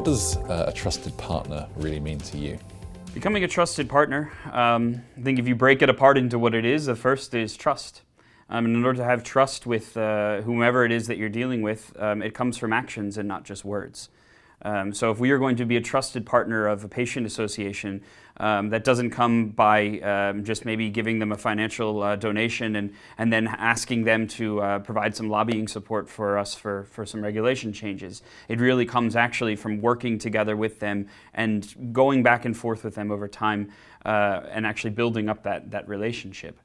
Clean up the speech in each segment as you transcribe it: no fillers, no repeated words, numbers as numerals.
does a trusted partner really mean to you? Becoming a trusted partner, I think if you break it apart into what it is, the first is trust. In order to have trust with whomever it is that you're dealing with, it comes from actions and not just words. So if we are going to be a trusted partner of a patient association, that doesn't come by just maybe giving them a financial donation and then asking them to provide some lobbying support for us for some regulation changes. It really comes actually from working together with them and going back and forth with them over time and actually building up that relationship.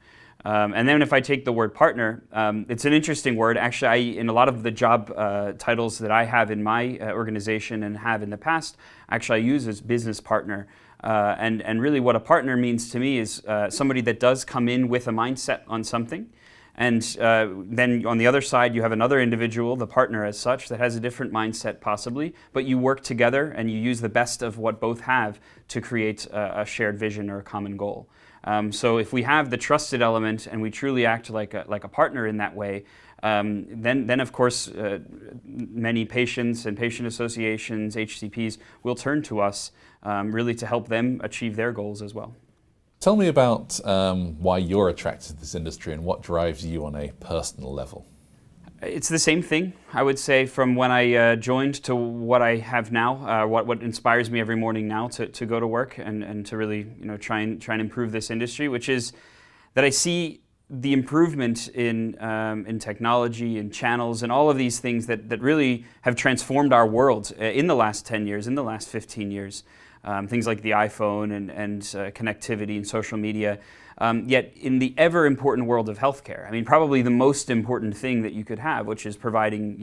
And then if I take the word partner, it's an interesting word. Actually, in a lot of the job titles that I have in my organization and have in the past, actually I use as business partner. And really what a partner means to me is somebody that does come in with a mindset on something. And then on the other side, you have another individual, the partner as such, that has a different mindset possibly, but you work together and you use the best of what both have to create a shared vision or a common goal. So if we have the trusted element and we truly act like a partner in that way, then of course many patients and patient associations, HCPs, will turn to us really to help them achieve their goals as well. Tell me about why you're attracted to this industry and what drives you on a personal level. It's the same thing, I would say, from when I joined to what I have now, what inspires me every morning now to go to work and to really try and improve this industry, which is that I see the improvement in technology and channels and all of these things that really have transformed our world in the last 10 years, in the last 15 years. Things like the iPhone and connectivity and social media. Yet in the ever important world of healthcare, I mean, probably the most important thing that you could have, which is providing,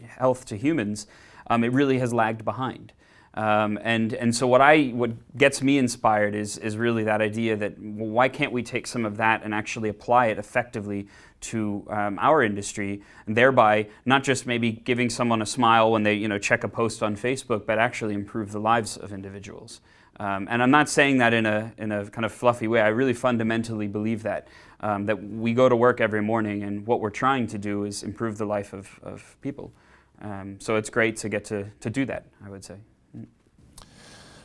health to humans, it really has lagged behind. And so what gets me inspired is really that idea that, well, why can't we take some of that and actually apply it effectively to our industry, and thereby not just maybe giving someone a smile when they check a post on Facebook, but actually improve the lives of individuals. And I'm not saying that in a kind of fluffy way. I really fundamentally believe that we go to work every morning and what we're trying to do is improve the life of people. So it's great to get to do that, I would say.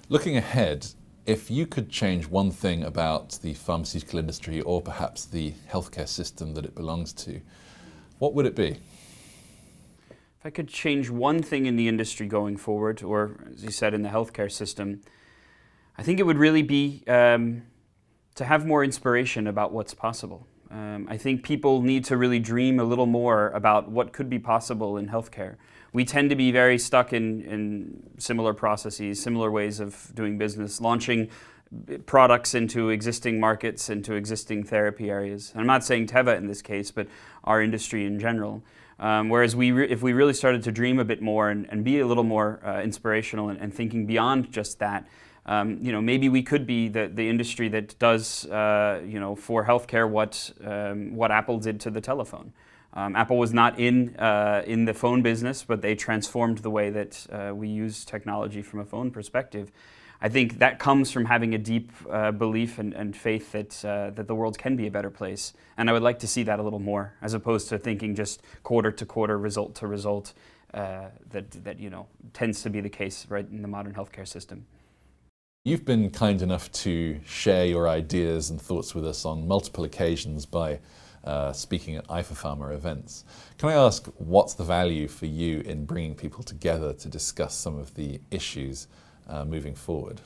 Looking ahead, if you could change one thing about the pharmaceutical industry or perhaps the healthcare system that it belongs to, what would it be? If I could change one thing in the industry going forward, or as you said, in the healthcare system, I think it would really be to have more inspiration about what's possible. I think people need to really dream a little more about what could be possible in healthcare. We tend to be very stuck in similar processes, similar ways of doing business, launching products into existing markets, into existing therapy areas. And I'm not saying Teva in this case, but our industry in general. Whereas if we really started to dream a bit more and be a little more inspirational and thinking beyond just that, maybe we could be the industry that does, for healthcare what Apple did to the telephone. Apple was not in the phone business, but they transformed the way that we use technology from a phone perspective. I think that comes from having a deep belief and faith that the world can be a better place. And I would like to see that a little more, as opposed to thinking just quarter to quarter, result to result, that tends to be the case right in the modern healthcare system. You've been kind enough to share your ideas and thoughts with us on multiple occasions by speaking at eyeforpharma events. Can I ask, what's the value for you in bringing people together to discuss some of the issues moving forward?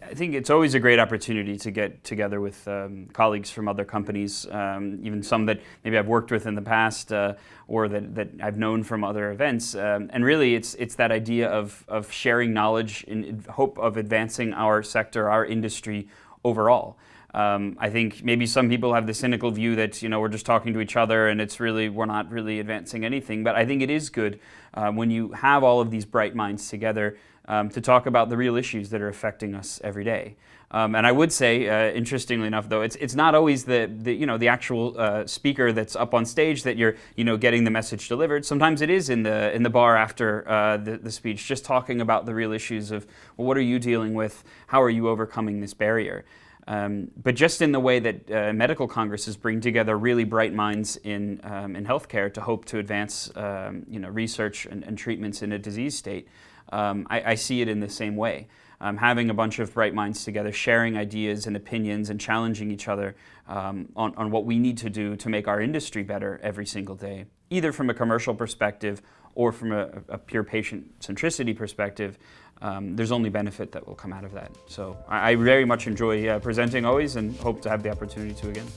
I think it's always a great opportunity to get together with colleagues from other companies, even some that maybe I've worked with in the past or that I've known from other events. And really it's that idea of sharing knowledge in hope of advancing our sector, our industry overall. I think maybe some people have the cynical view that we're just talking to each other and we're not really advancing anything. But I think it is good when you have all of these bright minds together to talk about the real issues that are affecting us every day. And I would say, interestingly enough, though, it's not always the actual speaker that's up on stage that you're getting the message delivered. Sometimes it is in the bar after the speech, just talking about the real issues of, well, what are you dealing with? How are you overcoming this barrier? But just in the way that medical congresses bring together really bright minds in healthcare to hope to advance research and treatments in a disease state, I see it in the same way. Having a bunch of bright minds together, sharing ideas and opinions and challenging each other on what we need to do to make our industry better every single day, either from a commercial perspective or from a pure patient-centricity perspective. There's only benefit that will come out of that. So I very much enjoy presenting always, and hope to have the opportunity to again.